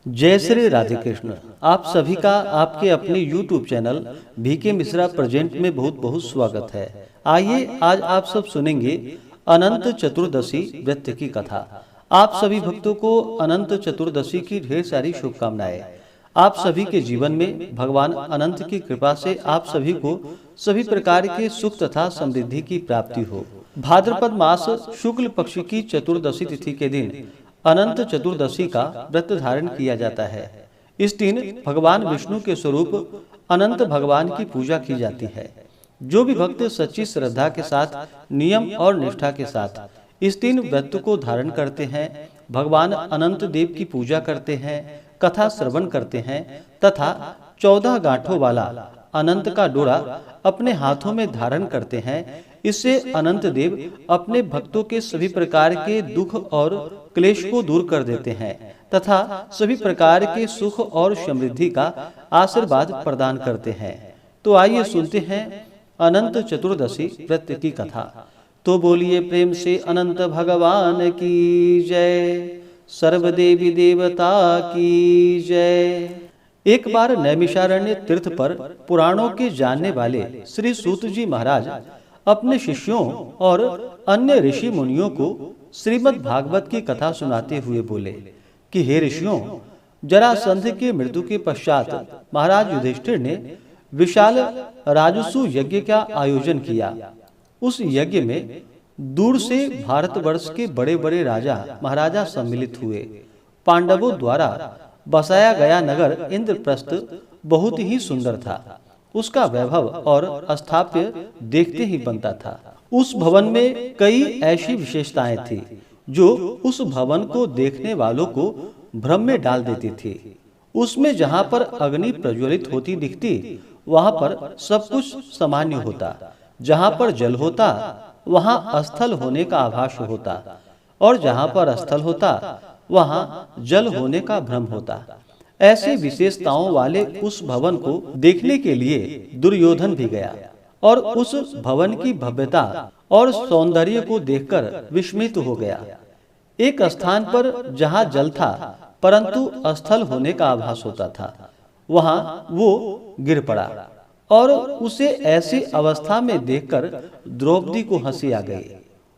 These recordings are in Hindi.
जय श्री राधे कृष्ण। आप सभी का आपके अपने YouTube channel VK Mishra present में बहुत बहुत स्वागत है। आइए आज आप सब सुनेंगे अनंत चतुर्दशी व्रत की कथा। आप सभी भक्तों को अनंत चतुर्दशी की ढेर सारी शुभकामनाएं। आप सभी के जीवन में भगवान अनंत की कृपा से आप सभी को सभी प्रकार के सुख तथा समृद्धि की प्राप्ति हो। भाद्रपद मास शुक्ल पक्ष की चतुर्दशी तिथि के दिन अनंत चतुर्दशी का व्रत धारण किया जाता है। इस दिन भगवान विष्णु के स्वरूप अनंत भगवान की पूजा की जाती है। जो भी भक्त सच्ची श्रद्धा के साथ नियम और निष्ठा के साथ इस दिन व्रत को धारण करते हैं, भगवान अनंत देव की पूजा करते हैं, कथा श्रवण करते हैं तथा 14 गांठों वाला अनंत का डोरा अपने हाथों में धारण करते हैं, इससे अनंत देव अपने भक्तों के सभी प्रकार के दुख और क्लेश को दूर कर देते हैं तथा सभी प्रकार के सुख और समृद्धि का आशीर्वाद प्रदान करते हैं। तो आइए सुनते हैं अनंत चतुर्दशी व्रत की कथा। तो बोलिए प्रेम से अनंत भगवान की जय, सर्वदेवी देवता की जय। एक बार नैमिषारण्य तीर्थ पर पुराणों के जानने वाले श्री सूत जी महाराज अपने शिष्यों और अन्य ऋषि मुनियों को श्रीमद् भागवत की कथा सुनाते हुए बोले कि हे ऋषियों, जरासंध के मृत्यु के पश्चात महाराज युधिष्ठिर ने विशाल राजसु यज्ञ का आयोजन किया। उस यज्ञ में दूर से भारतवर्ष के बड़े बड़े राजा महाराजा सम्मिलित हुए। पांडवों द्वारा बसाया गया नगर इंद्रप्रस्थ बहुत ही सुंदर था। उसका वैभव और स्थाप्य देखते ही बनता था। उस भवन में कई ऐसी विशेषताएं थी जो उस भवन को देखने वालों को भ्रम में डाल देती थी। उसमें जहां पर अग्नि प्रज्वलित होती दिखती, वहां पर सब कुछ सामान्य होता। जहां पर जल होता वहां स्थल होने का आभास होता, और जहां पर स्थल होता वहां जल होने का भ्रम होता। ऐसी विशेषताओं वाले उस भवन को देखने के लिए दुर्योधन भी गया और उस भवन की भव्यता और सौंदर्य को देखकर विस्मित हो गया। एक स्थान पर जहां जल था परंतु स्थल होने का आभास होता था, वहां वो गिर पड़ा और उसे ऐसी अवस्था में देखकर द्रौपदी को हंसी आ गई।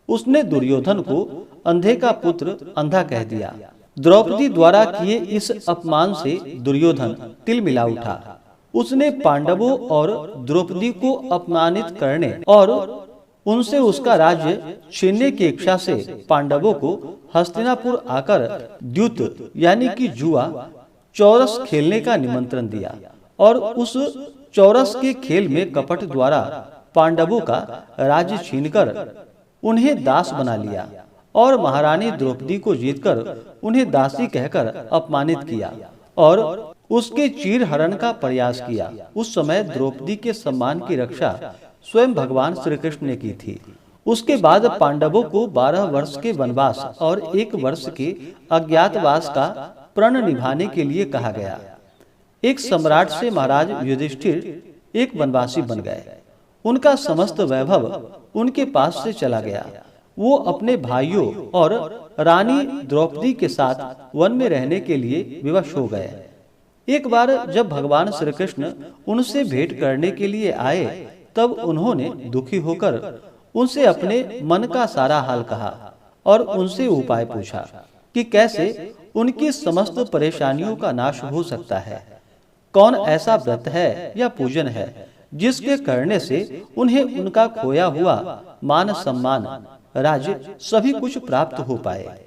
उसने दुर्योधन को अंधे का पुत्र अंधा कह दिया। द्रौपदी द्वारा किए इस अपमान से दुर्योधन तिलमिला उठा। उसने पांडवों और द्रौपदी को अपमानित करने और उनसे उसका राज्य छीनने की इच्छा से पांडवों को हस्तिनापुर आकर द्यूत यानी कि जुआ चौरस खेलने का निमंत्रण दिया और उस चौरस के खेल में कपट द्वारा पांडवों का राज्य छीनकर उन्हें दास बना लिया और महारानी द्रौपदी को जीतकर उन्हें दासी कहकर अपमानित किया और उसके चीर हरण का प्रयास किया। उस समय द्रौपदी के सम्मान की रक्षा स्वयं भगवान श्री कृष्ण ने की थी। उसके बाद पांडवों को 12 वर्ष के वनवास और 1 वर्ष के अज्ञातवास का प्रण निभाने के लिए कहा गया। एक सम्राट से महाराज युधिष्ठिर एक वनवासी बन गए। उनका समस्त वैभव उनके पास से चला गया। वो अपने भाइयों और रानी द्रौपदी के साथ वन में रहने के लिए विवश हो गए। एक बार जब भगवान श्री कृष्ण उनसे भेंट करने के लिए आए, तब उन्होंने दुखी होकर उनसे अपने मन का सारा हाल कहा और उनसे उपाय पूछा कि कैसे उनकी समस्त परेशानियों का नाश हो सकता है। कौन ऐसा व्रत है या पूजन है जिसके करने से उन्हें उनका खोया हुआ मान सम्मान राज्य सभी कुछ प्राप्त हो पाए।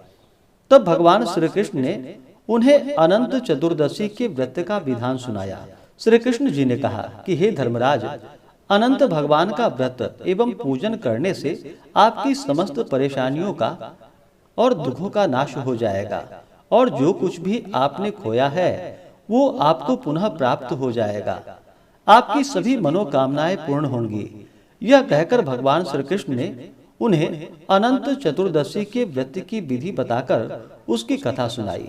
तब भगवान श्री कृष्ण ने उन्हें अनंत चतुर्दशी के व्रत का विधान सुनाया। श्री कृष्ण जी ने कहा कि हे धर्मराज, अनंत भगवान का व्रत एवं पूजन करने से आपकी समस्त परेशानियों का और दुखों का नाश हो जाएगा और जो कुछ भी आपने खोया है वो आपको पुनः प्राप्त हो जाएगा। आपकी सभी मनोकामनाएं पूर्ण होंगी। यह कहकर भगवान श्री कृष्ण ने उन्हें अनंत चतुर्दशी के व्रत की विधि बताकर उसकी कथा सुनाई।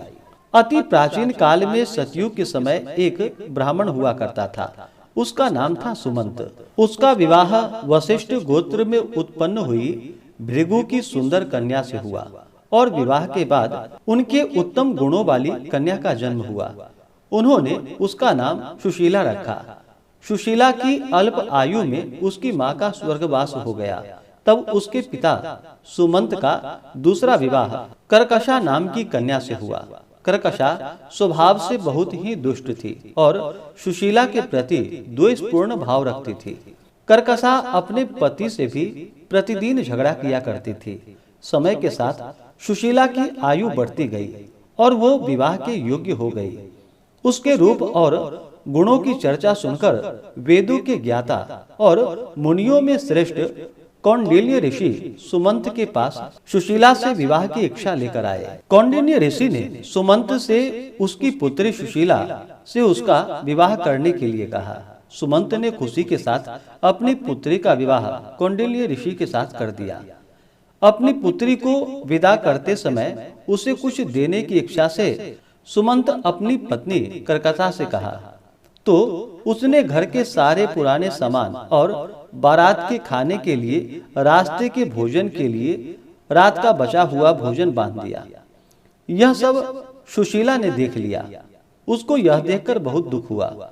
अति प्राचीन काल में सतयुग के समय एक ब्राह्मण हुआ करता था। उसका नाम था सुमंत। उसका विवाह वशिष्ठ गोत्र में उत्पन्न हुई भृगु की सुंदर कन्या से हुआ और विवाह के बाद उनके उत्तम गुणों वाली कन्या का जन्म हुआ। उन्होंने उसका नाम सुशीला रखा। सुशीला की अल्प आयु में उसकी माँ का स्वर्गवास हो गया। तब उसके पिता सुमंत का दूसरा विवाह कर्कशा नाम की कन्या से हुआ। कर्कशा स्वभाव से बहुत ही दुष्ट थी और सुशीला के प्रति द्वेषपूर्ण भाव रखती थी। कर्कशा अपने पति से भी प्रतिदिन झगड़ा किया करती थी। समय के साथ सुशीला की आयु बढ़ती गई और वो विवाह के योग्य हो गई। उसके रूप और गुणों की चर्चा सुनकर वेदों के ज्ञाता और मुनियों में श्रेष्ठ कौंडिन्य ऋषि सुमंत के पास सुशीला से विवाह की इच्छा लेकर आए। कौंडिन्य ऋषि ने सुमंत से उसकी पुत्री सुशीला से उसका विवाह करने के लिए कहा। सुमंत ने खुशी के साथ अपनी पुत्री का विवाह कौंडिन्य ऋषि के साथ कर दिया। अपनी पुत्री को विदा करते समय उसे कुछ देने की इच्छा से सुमंत अपनी पत्नी कर्कशा से कहा, तो उसने घर के सारे पुराने सामान और बारात के खाने के लिए, रास्ते के भोजन के लिए रात का बचा हुआ भोजन बांध दिया। यह सब सुशीला ने देख लिया। उसको यह देखकर बहुत दुख हुआ।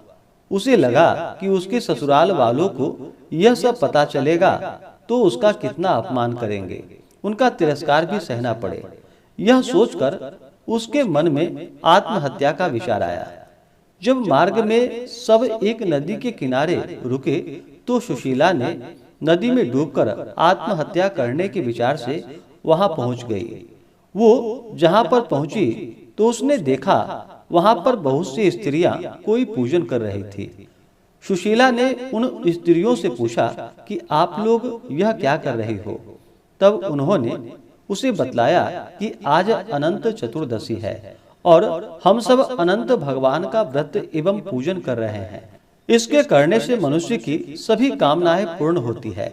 उसे लगा कि उसके ससुराल वालों को यह सब पता चलेगा तो उसका कितना अपमान करेंगे, उनका तिरस्कार भी सहना पड़े। यह सोचकर उसके मन में आत्महत्या का विचार आया। जब मार्ग में सब एक नदी के किनारे रुके तो सुशीला ने नदी में डूबकर आत्महत्या करने के विचार से वहां पहुंच गई। वो जहां पर पहुंची तो उसने देखा वहां पर बहुत सी स्त्रियां कोई पूजन कर रही थी। सुशीला ने उन स्त्रियों से पूछा कि आप लोग यह क्या कर रही हो। तब उन्होंने उसे बतलाया कि आज अनंत चतुर्दशी है और हम सब अनंत भगवान का व्रत एवं पूजन कर रहे हैं। इसके करने से मनुष्य की सभी कामनाएं पूर्ण होती है।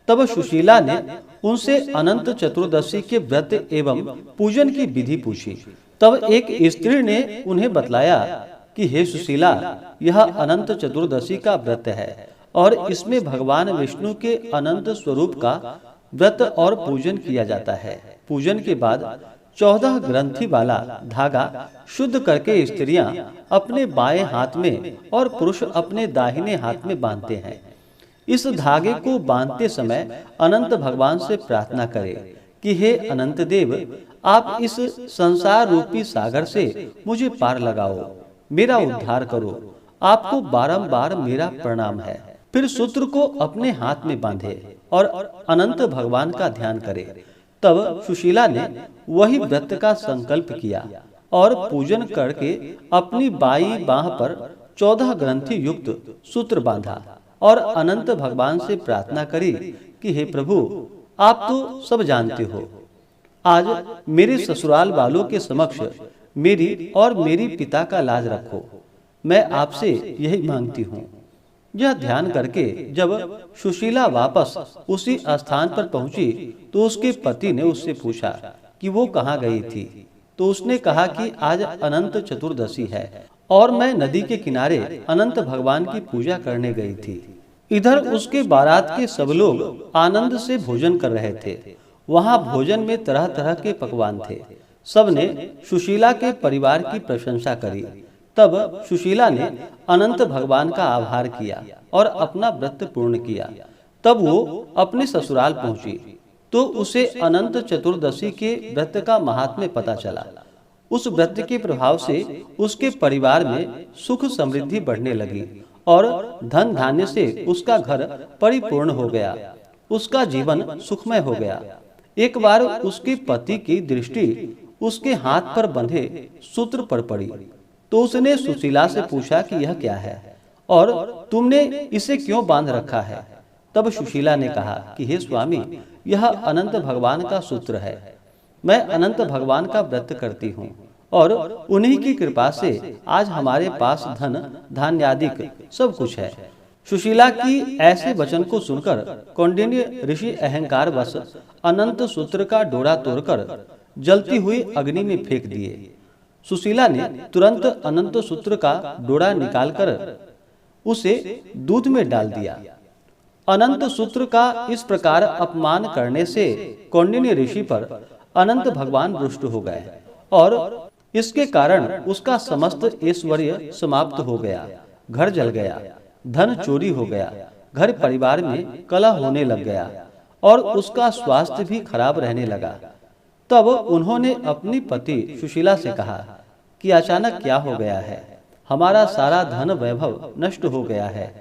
तब सुशीला ने उनसे अनंत चतुर्दशी के व्रत एवं पूजन की विधि पूछी। तब एक स्त्री ने उन्हें बतलाया कि हे सुशीला, यह अनंत चतुर्दशी का व्रत है और इसमें भगवान विष्णु के अनंत स्वरूप का व्रत और पूजन किया जाता है। पूजन के बाद 14 ग्रंथि वाला धागा शुद्ध करके स्त्रियां अपने बाएं हाथ में और पुरुष अपने दाहिने हाथ में बांधते हैं। इस धागे को बांधते समय अनंत भगवान से प्रार्थना करें कि हे अनंत देव, आप इस संसार रूपी सागर से मुझे पार लगाओ, मेरा उद्धार करो। आपको बारंबार मेरा प्रणाम है। फिर सूत्र को अपने हाथ में बांधे और अनंत भगवान का ध्यान करे। तब सुशीला ने वही व्रत का संकल्प किया और पूजन करके अपनी बाई बाह पर 14 ग्रंथि युक्त सूत्र बांधा और अनंत भगवान से प्रार्थना करी कि हे प्रभु, आप तो सब जानते हो। आज मेरे ससुराल वालों के समक्ष मेरी और मेरी पिता का लाज रखो। मैं आपसे यही मांगती हूँ। यह ध्यान करके जब सुशीला वापस उसी स्थान पर पहुंची तो उसके पति ने उससे पूछा कि वो कहाँ गई थी। तो उसने कहा कि आज अनंत चतुर्दशी है और मैं नदी के किनारे अनंत भगवान की पूजा करने गई थी। इधर उसके बारात के सब लोग आनंद से भोजन कर रहे थे। वहाँ भोजन में तरह तरह के पकवान थे। सबने सुशीला के परिवार की प्रशंसा करी। तब सुशीला ने अनंत भगवान का आभार किया और अपना व्रत पूर्ण किया। तब वो अपने ससुराल पहुंची तो उसे अनंत चतुर्दशी के व्रत का महात्म्य पता चला। उस व्रत के प्रभाव से उसके परिवार में सुख समृद्धि बढ़ने लगी और धन धान्य से उसका घर परिपूर्ण हो गया। उसका जीवन सुखमय हो गया। एक बार उसके पति की दृष्टि उसके हाथ पर बंधे सूत्र पर पड़ी तो उसने सुशीला से पूछा कि यह क्या है और तुमने इसे क्यों बांध रखा है। तब सुशीला ने कहा कि हे स्वामी, यह अनंत भगवान का सूत्र है। मैं अनंत भगवान का व्रत करती हूँ और उन्हीं की कृपा से आज हमारे पास धन धान्यादिक सब कुछ है। सुशीला की ऐसे वचन को सुनकर कौंडिन्य ऋषि अहंकार वश अनंत सूत्र का डोरा तोड़कर जलती हुई अग्नि में फेंक दिए। सुशीला ने तुरंत अनंत सूत्र का डोरा निकालकर उसे दूध में डाल दिया। अनंत सूत्र का इस प्रकार अपमान करने से कौंडिन्य ऋषि पर अनंत भगवान रुष्ट हो गए और इसके कारण उसका समस्त ऐश्वर्य समाप्त हो गया, घर जल गया, धन चोरी हो गया, घर परिवार में कलह होने लग गया और उसका स्वास्थ्य भी खराब रहने लगा। तब उन्होंने अपनी पति सुशीला से कहा कि अचानक क्या हो गया है, हमारा सारा धन वैभव नष्ट हो गया है।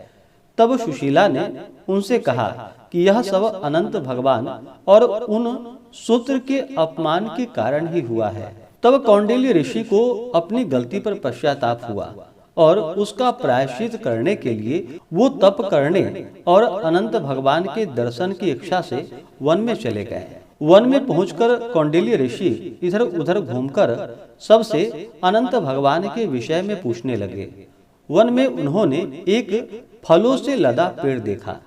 तब सुशीला ने उनसे कहा कि यह सब अनंत भगवान और उन सूत्र के अपमान के कारण ही हुआ है। तब कौंडिल्य ऋषि को अपनी गलती पर पश्चाताप हुआ और उसका प्रायश्चित करने के लिए वो तप करने और अनंत भगवान के दर्शन की इच्छा से वन में चले गए। वन में पहुंचकर कौंडिल्य ऋषि इधर उधर घूमकर सबसे अनंत भगवान के विषय में पूछने लगे। वन में उन्होंने एक फलों से लदा पेड़ देखा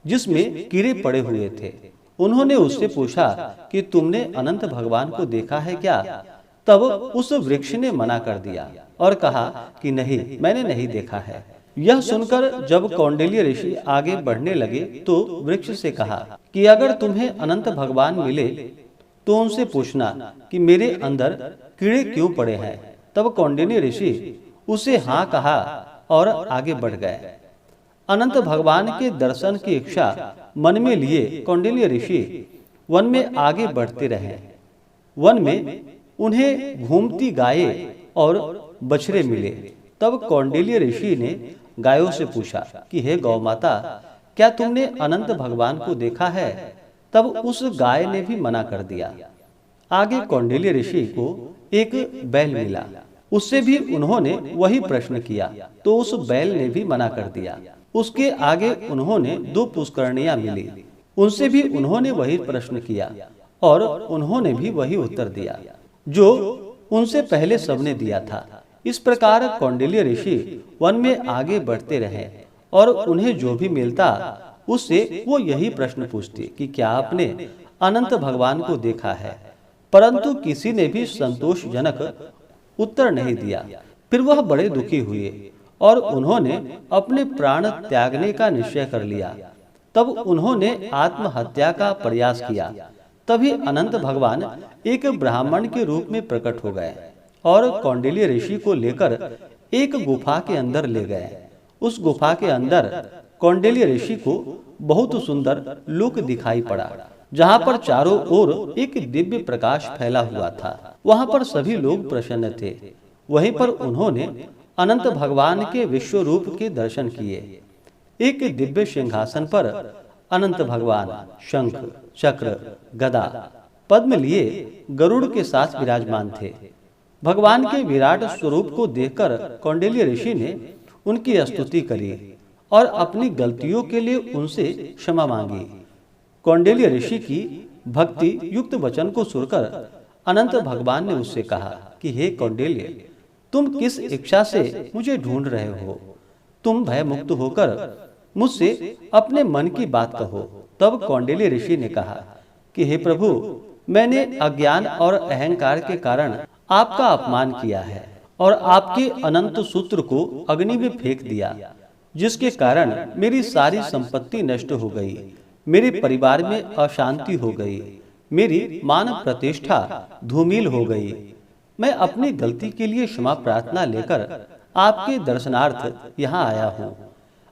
जिसमें कीड़े पड़े हुए थे। उन्होंने उससे पूछा कि तुमने अनंत भगवान को देखा है क्या? तब उस वृक्ष ने मना कर दिया और कहा कि नहीं, मैंने नहीं देखा है। यह सुनकर जब कौंडिल्य ऋषि आगे बढ़ने लगे तो वृक्ष से कहा कि अगर तुम्हें अनंत भगवान मिले तो उनसे पूछना कि मेरे अंदर कीड़े क्यों पड़े हैं। तब कौंडिल्य ऋषि उसे हाँ कहा और आगे बढ़ गए। अनंत भगवान के दर्शन की इच्छा मन में लिए कौंडिल्य ऋषि वन में आगे बढ़ते रहे। वन में उन्हें घूमती गायें और बछड़े मिले। तब कौंडिल्य ऋषि ने गायों से पूछा कि हे गौ माता, क्या तुमने अनंत भगवान को देखा है? तब उस गाय ने भी मना कर दिया। आगे कौंडिल्य ऋषि को एक बैल मिला, उससे भी उन्होंने वही प्रश्न किया तो उस बैल ने भी मना कर दिया। उसके आगे उन्होंने 2 पुष्करणियां मिली, उनसे भी उन्होंने वही प्रश्न किया और उन्होंने भी वही उत्तर दिया जो उनसे पहले सबने दिया था। इस प्रकार कौंडिल्य ऋषि वन में आगे बढ़ते रहे और उन्हें जो भी मिलता उससे वो यही प्रश्न पूछते कि क्या आपने अनंत भगवान को देखा है? परंतु किसी ने भी संतोषजनक उत्तर नहीं दिया। फिर वह बड़े दुखी हुए और उन्होंने अपने प्राण त्यागने का निश्चय कर लिया। तब उन्होंने आत्महत्या का प्रयास किया। तभी अनंत भगवान एक ब्राह्मण के रूप में प्रकट हो गए और कौंडिल्य ऋषि को लेकर एक गुफा के अंदर ले गए। उस गुफा के अंदर कौंडिल्य ऋषि को बहुत सुंदर लोक दिखाई पड़ा, जहाँ पर चारों ओर एक दिव्य प्रकाश फैला हुआ था। वहाँ पर सभी लोग प्रसन्न थे। वहीं पर उन्होंने अनंत भगवान के विश्व रूप के दर्शन किए। एक दिव्य सिंहासन पर अनंत भगवान शंख, चक्र, गदा, पद्म लिए गरुड़ के साथ विराजमान थे। भगवान के विराट स्वरूप को देखकर कौंडिल्य ऋषि ने उनकी स्तुति करी और अपनी गलतियों के लिए उनसे क्षमा मांगी। कौंडिल्य ऋषि की भक्ति युक्त वचन को सुनकर अनंत भगवान ने उससे कहा कि हे कौंडिल्य, तुम किस इच्छा से मुझे ढूंढ रहे हो? तुम भय मुक्त होकर मुझसे अपने मन की बात कहो। तब कौंडिल्य ऋषि ने कहा कि हे प्रभु, मैंने अज्ञान और अहंकार के कारण आपका अपमान किया है और आपके अनंत सूत्र को अग्नि में फेंक दिया, जिसके कारण मेरी सारी संपत्ति नष्ट हो गई, मेरे परिवार में अशांति हो गई, मेरी मान प्रतिष्ठा धूमिल हो गई। मैं अपनी गलती के लिए क्षमा प्रार्थना लेकर आपके दर्शनार्थ यहाँ आया हूँ।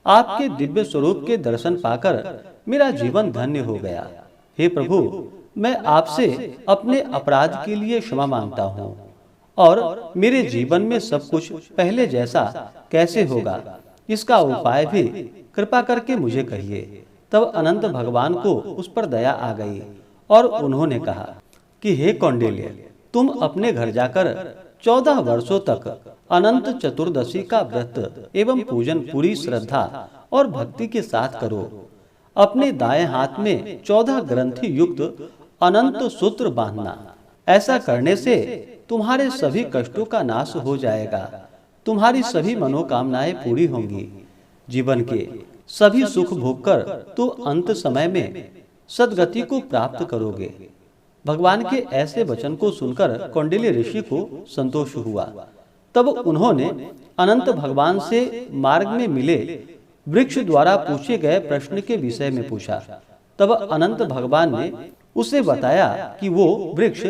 आपके दिव्य स्वरूप के दर्शन पाकर मेरा जीवन धन्य हो गया। हे प्रभु, मैं आपसे अपने अपराध के लिए क्षमा मांगता हूँ और मेरे जीवन में सब कुछ पहले जैसा कैसे होगा, इसका उपाय भी कृपा करके मुझे कहिए। तब अनंत भगवान को उस पर दया आ गई और उन्होंने कहा कि हे कौंडिल्य, तुम अपने घर जाकर 14 वर्षों तक अनंत चतुर्दशी का व्रत एवं पूजन पूरी श्रद्धा और भक्ति के साथ करो। अपने दाएं हाथ में 14 ग्रंथि युक्त अनंत सूत्र बांधना। ऐसा करने से तुम्हारे सभी कष्टों का नाश हो जाएगा, तुम्हारी सभी मनोकामनाएं पूरी होंगी, जीवन के सभी सुख भोगकर तो अंत समय में सदगति को प्राप्त करोगे। भगवान के ऐसे वचन को सुनकर कौंडिल्य ऋषि को संतोष हुआ। तब उन्होंने अनंत भगवान से मार्ग में मिले वृक्ष द्वारा पूछे गए प्रश्न के विषय में पूछा। तब अनंत भगवान ने उसे बताया कि वो वृक्ष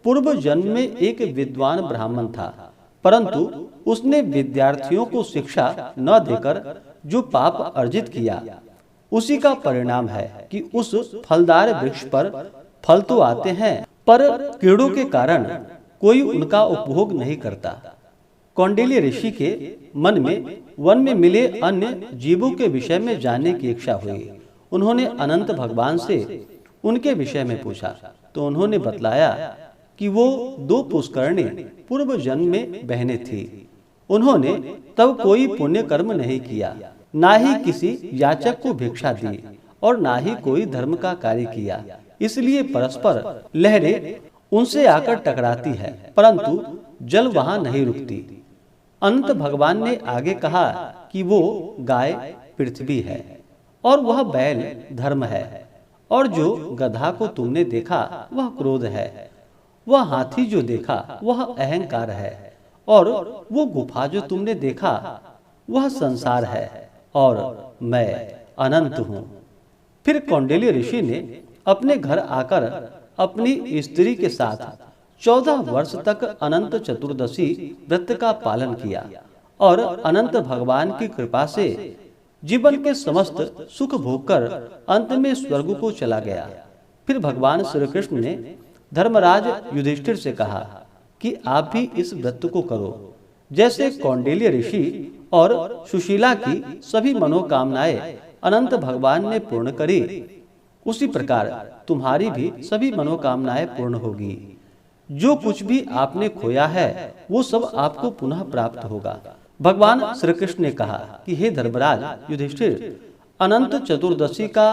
पूर्व जन्म में एक विद्वान ब्राह्मण था, परंतु उसने विद्यार्थियों को शिक्षा न देकर जो पाप अर्जित किया, उसी का परिणाम है कि उस फलदार वृक्ष पर फल तो आते हैं, पर कीड़ों के कारण कोई उनका उपभोग नहीं करता। कौंडिल्य ऋषि के मन में वन में मिले अन्य जीवों के विषय में जानने की इच्छा हुई। उन्होंने अनंत भगवान से उनके विषय में पूछा, तो उन्होंने बतलाया कि वो 2 पुष्करणी पूर्व जन्म में बहनें थी। उन्होंने तब कोई पुण्य कर्म नहीं किया, ना ही किसी याचक को भिक्षा दी और ना ही कोई धर्म का कार्य किया, इसलिए परस्पर लहरें उनसे आकर टकराती है, परंतु जल वहां नहीं रुकती। अनंत भगवान ने आगे कहा कि वो गाय पृथ्वी है और वह बैल धर्म है, और जो गधा को तुमने देखा वह क्रोध है, वह हाथी जो देखा वह अहंकार है, और वो गुफा जो तुमने देखा वह संसार है, और मैं अनंत हूँ। फिर कौंडिल्य ऋषि ने अपने घर आकर अपनी स्त्री के साथ 14 वर्ष तक अनंत चतुर्दशी व्रत का पालन किया, और अनंत भगवान की कृपा से जीवन के समस्त सुख भोगकर अंत में स्वर्ग को चला गया। फिर भगवान श्री कृष्ण ने धर्मराज युधिष्ठिर से कहा कि आप भी इस व्रत को करो। जैसे कौंडिल्य ऋषि और सुशीला की सभी मनोकामनाएं अनंत भगवान ने पूर्ण करी, उसी प्रकार तुम्हारी भी सभी मनोकामनाएं पूर्ण होगी। जो कुछ भी आपने खोया है वो सब आपको पुनः प्राप्त होगा। भगवान श्री कृष्ण ने कहा कि हे धर्मराज युधिष्ठिर, अनंत चतुर्दशी का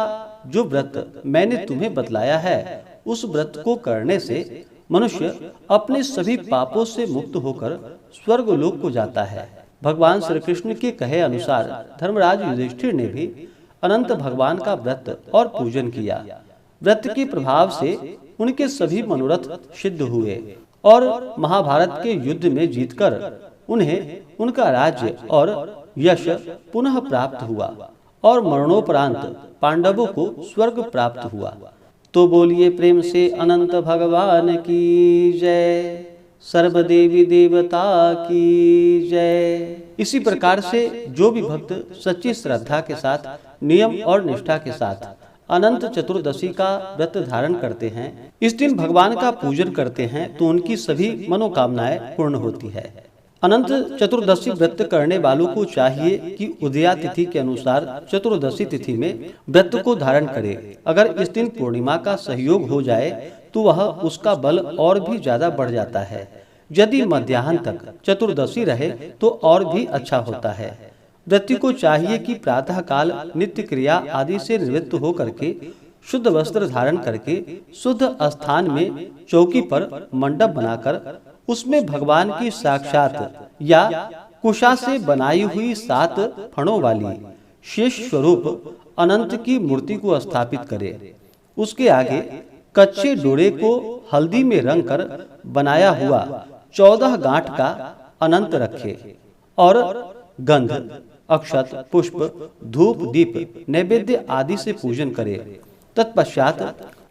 जो व्रत मैंने तुम्हें बतलाया है, उस व्रत को करने से मनुष्य अपने सभी पापों से मुक्त होकर स्वर्ग लोक को जाता है। भगवान श्री कृष्ण के कहे अनुसार धर्मराज युधिष्ठिर ने भी अनंत भगवान का व्रत और पूजन किया। व्रत के प्रभाव से उनके सभी मनोरथ सिद्ध हुए और महाभारत के युद्ध में जीतकर उन्हें उनका राज्य और यश पुनः प्राप्त हुआ और मरणोपरांत पांडवों को स्वर्ग प्राप्त हुआ। तो बोलिए प्रेम से अनंत भगवान की जय, सर्वदेवी देवता की जय। इसी प्रकार से जो भी भक्त सच्ची श्रद्धा के साथ, नियम और निष्ठा के साथ अनंत चतुर्दशी का व्रत धारण करते हैं, इस दिन भगवान का पूजन करते हैं, तो उनकी सभी मनोकामनाएं पूर्ण होती है। अनंत चतुर्दशी व्रत करने वालों को चाहिए कि उदया तिथि के अनुसार चतुर्दशी तिथि में व्रत को धारण करे। अगर इस दिन पूर्णिमा का सहयोग हो जाए तो वह उसका बल और भी ज्यादा बढ़ जाता है। यदि मध्याह्न तक चतुर्दशी रहे तो और भी अच्छा होता है। व्यक्ति को चाहिए कि प्रातः काल नित्य क्रिया आदि से निवृत्त हो करके शुद्ध वस्त्र धारण करके शुद्ध स्थान में चौकी पर मंडप बनाकर उसमें भगवान की साक्षात या कुशा से बनाई हुई 7 फणों वाली शेष स्वरूप अनंत की मूर्ति को स्थापित करे। उसके आगे कच्चे डोरे को हल्दी में रंग कर बनाया हुआ 14 गांठ का अनंत रखे और गंध, अक्षत, पुष्प, धूप, दीप, नैवेद्य आदि से पूजन करे। तत्पश्चात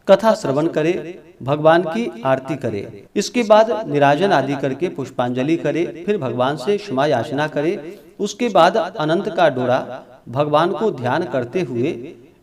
कथा श्रवण करे, भगवान की आरती करे। इसके बाद निराजन आदि करके पुष्पांजलि करे। फिर भगवान से क्षमा याचना करे। उसके बाद अनंत का डोरा भगवान को ध्यान करते हुए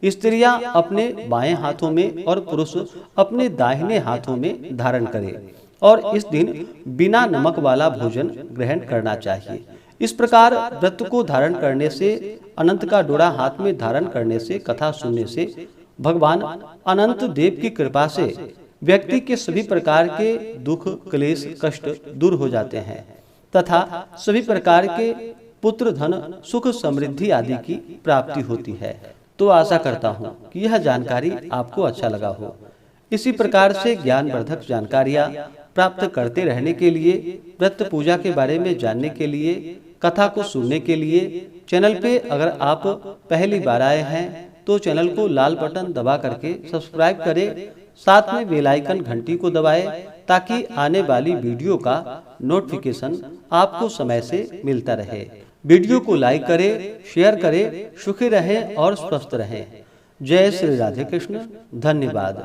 स्त्रियां अपने बाएं हाथों में और पुरुष अपने दाहिने हाथों में धारण करे और इस दिन बिना नमक वाला भोजन ग्रहण करना चाहिए। इस प्रकार व्रत को धारण करने से, अनंत का डोरा हाथ में धारण करने से, कथा सुनने से भगवान अनंत देव की कृपा से व्यक्ति के सभी प्रकार के दुख, क्लेश, कष्ट दूर हो जाते हैं तथा सभी प्रकार के पुत्र, धन, सुख, समृद्धि आदि की प्राप्ति होती है। तो आशा करता हूँ कि यह जानकारी आपको अच्छा लगा हो। इसी प्रकार से ज्ञानवर्धक जानकारियाँ प्राप्त करते रहने के लिए, व्रत पूजा के बारे में जानने के लिए, कथा को सुनने के लिए चैनल पे अगर आप पहली बार आए हैं तो चैनल को लाल बटन दबा करके सब्सक्राइब करें, साथ में बेल आइकन घंटी को दबाएं ताकि आने वाली वीडियो का नोटिफिकेशन आपको समय से मिलता रहे। वीडियो को लाइक करें, शेयर करें। सुखी रहें और स्वस्थ रहें। जय श्री राधे कृष्ण। धन्यवाद।